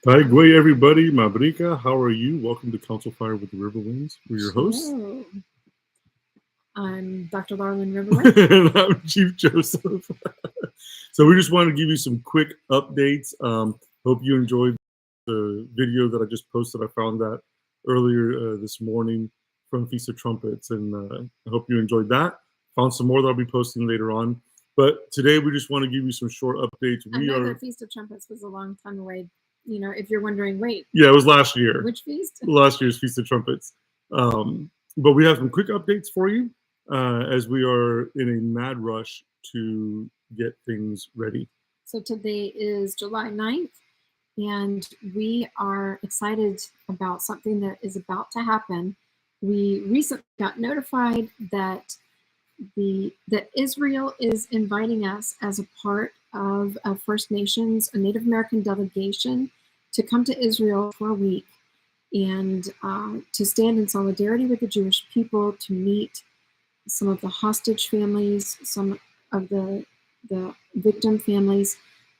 Taigwe, everybody. Mabrika, how are you? Welcome to Council Fire with the River Winds. We're your hosts. Hello. I'm Dr. Darlene Riverwind. And I'm Chief Joseph. So we just wanted to give you some quick updates. Hope you enjoyed the video that I just posted. I found that earlier this morning from Feast of Trumpets, and I hope you enjoyed that. Found some more that I'll be posting later on. But today we just want to give you some short updates. I know that Feast of Trumpets was a long time away. You know, if you're wondering, wait. Yeah, it was last year. Which feast? Last year's Feast of Trumpets. But we have some quick updates for you as we are in a mad rush to get things ready. So today is July 9th, and we are excited about something that is about to happen. We recently got notified that Israel is inviting us as a part of First Nations, a Native American delegation, to come to Israel for a week and to stand in solidarity with the Jewish people, to meet some of the hostage families, some of the victim families,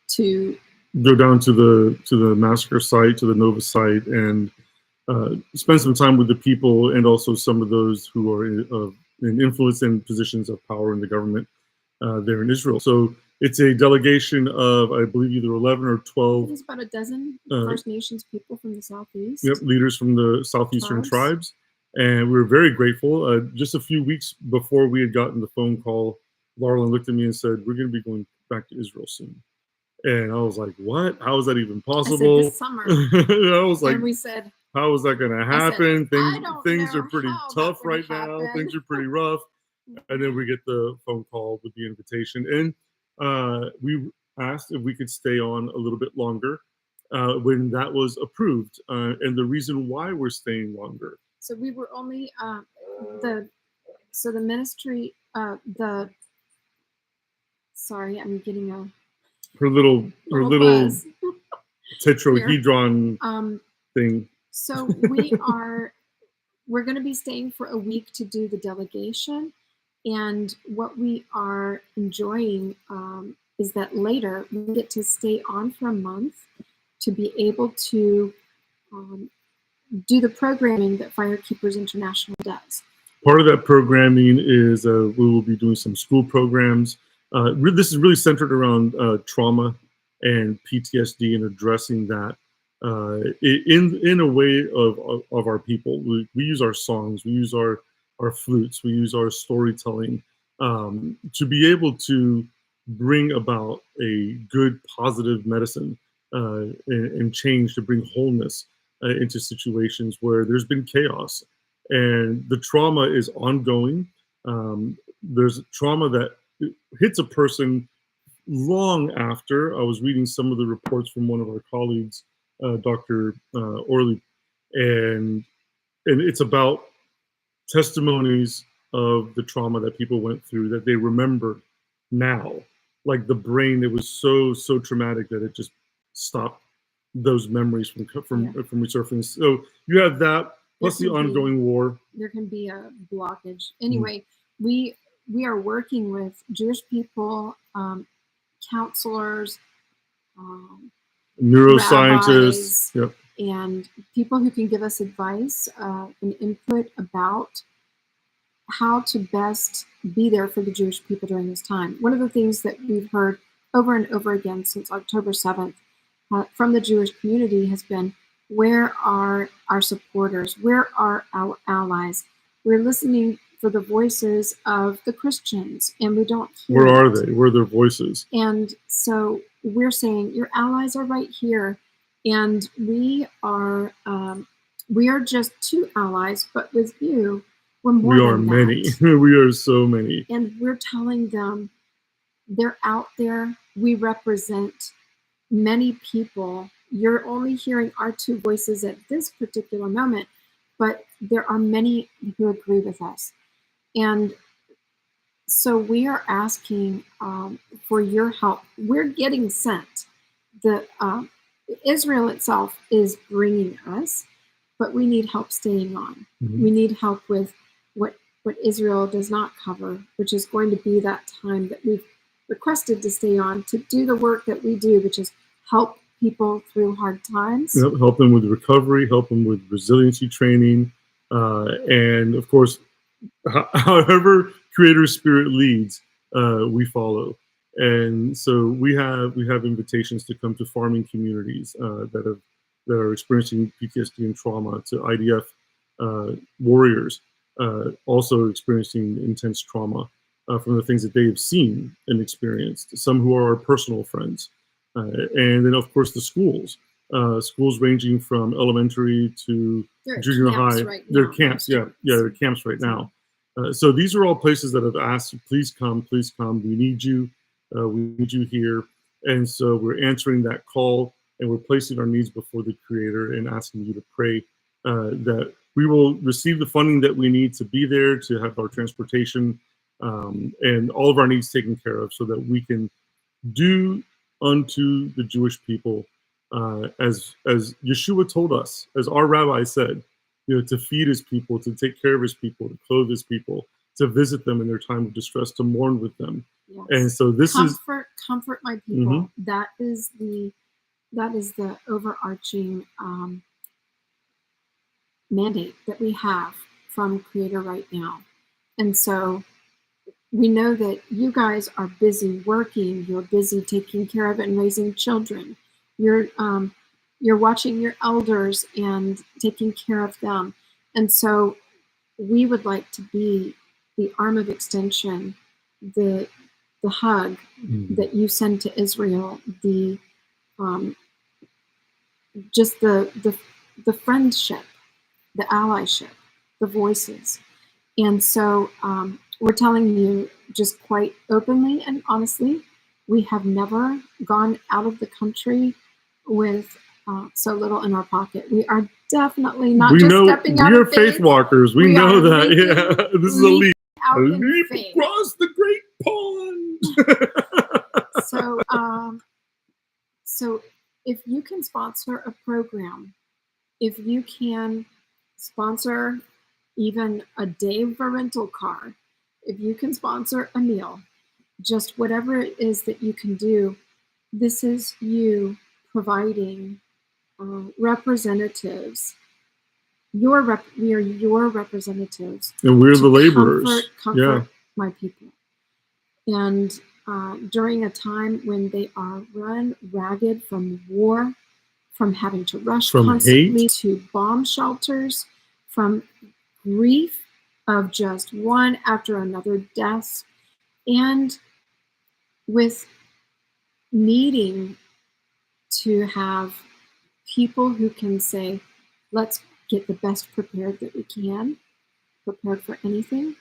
to go down to the massacre site, to the Nova site, and spend some time with the people and also some of those who are in influence and positions of power in the government there in Israel. So it's a delegation of, I believe, either 11 or 12. There's about a dozen First Nations people from the Southeast. Yep, leaders from the Southeastern tribes. And we were very grateful. Just a few weeks before we had gotten the phone call, Larlin looked at me and said, "We're going to be going back to Israel soon." And I was like, "What? How is that even possible?" I said, "This summer." I was like, and we said, "How is that going to happen? Things are pretty tough right happen. now. Things are pretty rough." And then we get the phone call with the invitation, and we asked if we could stay on a little bit longer when that was approved, and the reason why we're staying longer. So we were only the ministry sorry, I'm getting her little buzz. tetrahedron thing. So we're going to be staying for a week to do the delegation, and what we are enjoying is that later we get to stay on for a month to be able to do the programming that Firekeepers International does. Part of that programming is we will be doing some school programs. This is really centered around trauma and PTSD and addressing that in a way of our people. We use our songs, we use our flutes, we use our storytelling to be able to bring about a good, positive medicine and change, to bring wholeness into situations where there's been chaos. And the trauma is ongoing. There's trauma that hits a person long after. I was reading some of the reports from one of our colleagues, Dr. Orley, and it's about testimonies of the trauma that people went through that they remember now. Like the brain, it was so traumatic that it just stopped those memories from resurfacing. So you have that, plus the ongoing war. There can be a blockage. Anyway, we are working with Jewish people, counselors, neuroscientists, rabbis, and people who can give us advice and input about how to best be there for the Jewish people during this time. One of the things that we've heard over and over again since October 7th from the Jewish community has been, where are our supporters? Where are our allies? We're listening for the voices of the Christians, and we don't hear Where are they? Where are their voices? And so we're saying, your allies are right here. And we are just two allies, but with you, we're more we are than many. that. We are so many. And we're telling them they're out there. We represent many people. You're only hearing our two voices at this particular moment, but there are many who agree with us. And so we are asking for your help. We're getting sent. Israel itself is bringing us, but we need help staying on. Mm-hmm. We need help with what Israel does not cover, which is going to be that time that we've requested to stay on to do the work that we do, which is help people through hard times. You know, help them with recovery, help them with resiliency training, and of course, however Creator Spirit leads, we follow. And so we have invitations to come to farming communities that are experiencing PTSD and trauma, to IDF warriors also experiencing intense trauma from the things that they have seen and experienced. Some who are our personal friends, and then of course the schools. Schools ranging from elementary to junior high. Right now, they're camps, yeah, they're camps right now. So these are all places that have asked, please come, we need you here. And so we're answering that call, and we're placing our needs before the Creator and asking you to pray that we will receive the funding that we need to be there, to have our transportation and all of our needs taken care of, so that we can do unto the Jewish people as Yeshua told us, as our rabbi said, you know, to feed his people, to take care of his people, to clothe his people, to visit them in their time of distress, to mourn with them. Yes. And so this comfort my people. That is the overarching mandate that we have from Creator right now. And so we know that you guys are busy working. You're busy taking care of it and raising children. You're watching your elders and taking care of them. And so we would like to be the arm of extension, the hug that you send to Israel, just the friendship, the allyship, the voices. And so we're telling you just quite openly and honestly, we have never gone out of the country with so little in our pocket. We are definitely not stepping out of faith. We are faith walkers. We know that. Yeah, this is a leap. A leap across the great pond. So if you can sponsor a program, if you can sponsor even a day of a rental car, if you can sponsor a meal, just whatever it is that you can do, this is you providing representatives. We are your representatives. And we're the laborers. Comfort my people. And during a time when they are run ragged from war, from having to rush constantly to bomb shelters, from grief of just one after another death, and with needing to have people who can say, let's get the best prepared that we can, prepared for anything,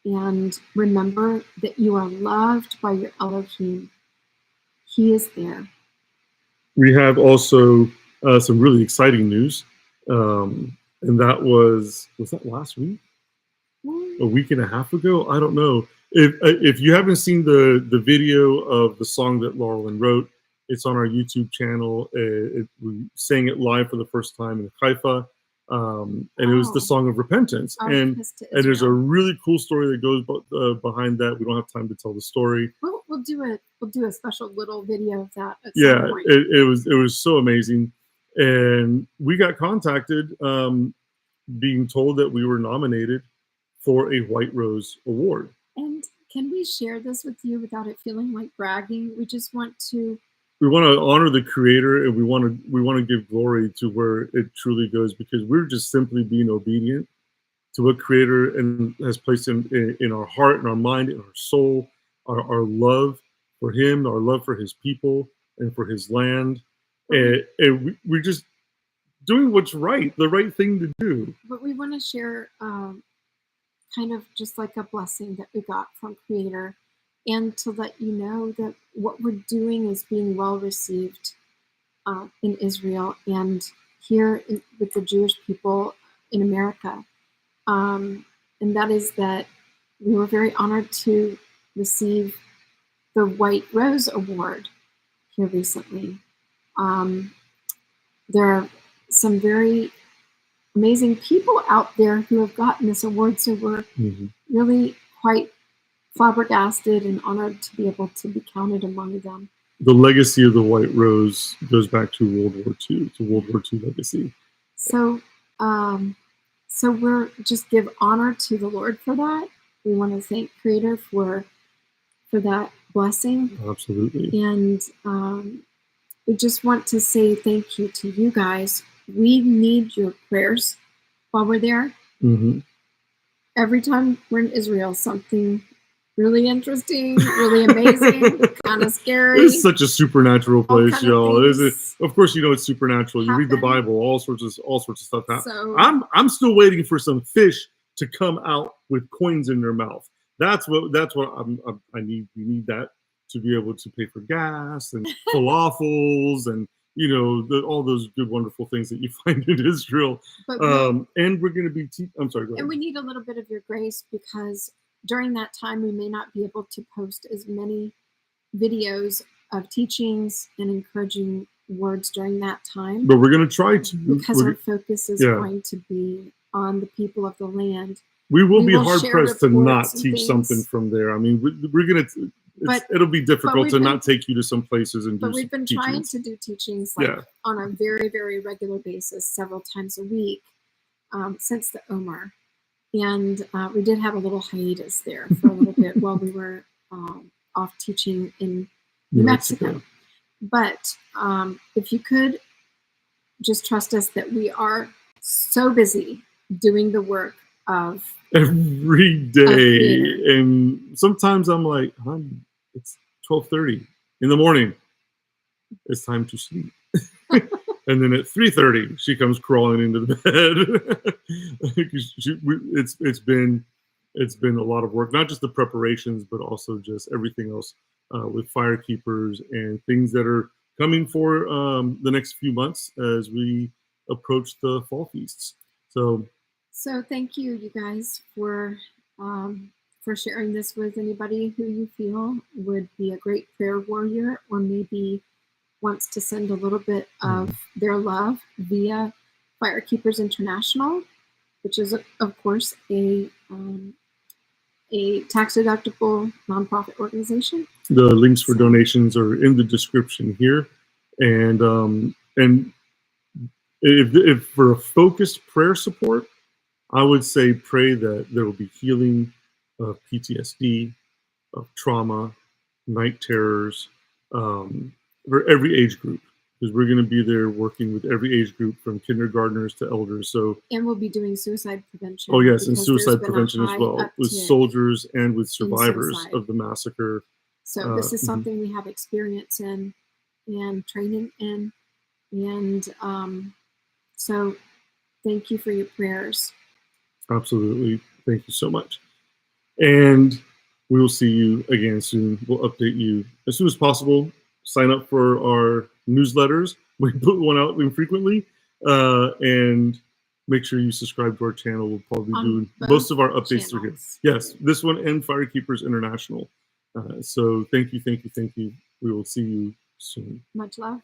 and remember that you are loved by your Elohim. He is there. We have also some really exciting news, and that was that last week? A week and a half ago? I don't know. If you haven't seen the video of the song that Laurelyn wrote, it's on our YouTube channel. We sang it live for the first time in Haifa, and it was the song of repentance. And there's a really cool story that goes behind that. We don't have time to tell the story. We'll do a special little video of that at some point. It was so amazing, and we got contacted, being told that we were nominated for a White Rose Award. And can we share this with you without it feeling like bragging? We just want to. We want to honor the Creator, and we want to give glory to where it truly goes, because we're just simply being obedient to what Creator has placed in our heart, in our mind, in our soul, our love for Him, our love for His people, and for His land, and we're just doing what's right, the right thing to do. But we want to share kind of just like a blessing that we got from Creator, and to let you know that what we're doing is being well received in Israel and here with the Jewish people in America. And that is that we were very honored to receive the White Rose Award here recently. There are some very amazing people out there who have gotten this award, so we're really quite flabbergasted and honored to be able to be counted among them. the legacy of the White Rose goes back to World War II, to World War II legacy. So, so we're just give honor to the Lord for that. We want to thank Creator for that blessing, Absolutely. and we just want to say thank you to you guys. We need your prayers while we're there. Mm-hmm. Every time we're in Israel, something really interesting, really amazing, kind of scary. It's such a supernatural place, y'all. Is it? Of course, you know it's supernatural. You read the happen. Bible, all sorts of stuff happens. So, I'm still waiting for some fish to come out with coins in their mouth. That's what I need. We need that to be able to pay for gas and falafels and all those good, wonderful things that you find in Israel. And we're going to be. I'm sorry. Go ahead. And we need a little bit of your grace because during that time we may not be able to post as many videos of teachings and encouraging words during that time. But we're going to try to, because our focus is going to be on the people of the land. We will be hard pressed to not teach something from there. I mean, we're going to. It'll be difficult to not take you to some places and do. But we've been trying to do teachings on a very, very regular basis, several times a week, since the Omer, and we did have a little hiatus there for a little bit while we were off teaching in New Mexico. But if you could just trust us that we are so busy doing the work of every day, and sometimes I'm like, it's 12:30 in the morning. It's time to sleep. And then at 3:30, she comes crawling into the bed. It's been a lot of work, not just the preparations, but also just everything else with fire keepers and things that are coming for the next few months as we approach the fall feasts. So thank you guys for sharing this with anybody who you feel would be a great prayer warrior or maybe wants to send a little bit of their love via Firekeepers International, which is, of course, a tax-deductible nonprofit organization. The links for donations are in the description here, and if for a focused prayer support, I would say pray that there will be healing of PTSD, of trauma, night terrors, for every age group, because we're going to be there working with every age group from kindergartners to elders. And we'll be doing suicide prevention. Oh yes, and suicide prevention as well with soldiers and with survivors of the massacre. So this is something we have experience in and training in, and so thank you for your prayers. Absolutely, thank you so much, and we will see you again soon. We'll update you as soon as possible. Sign up for our newsletters. We put one out infrequently, and make sure you subscribe to our channel. We'll probably do most of our updates through here. Yes, this one and Firekeepers International. So thank you. We will see you soon. Much love.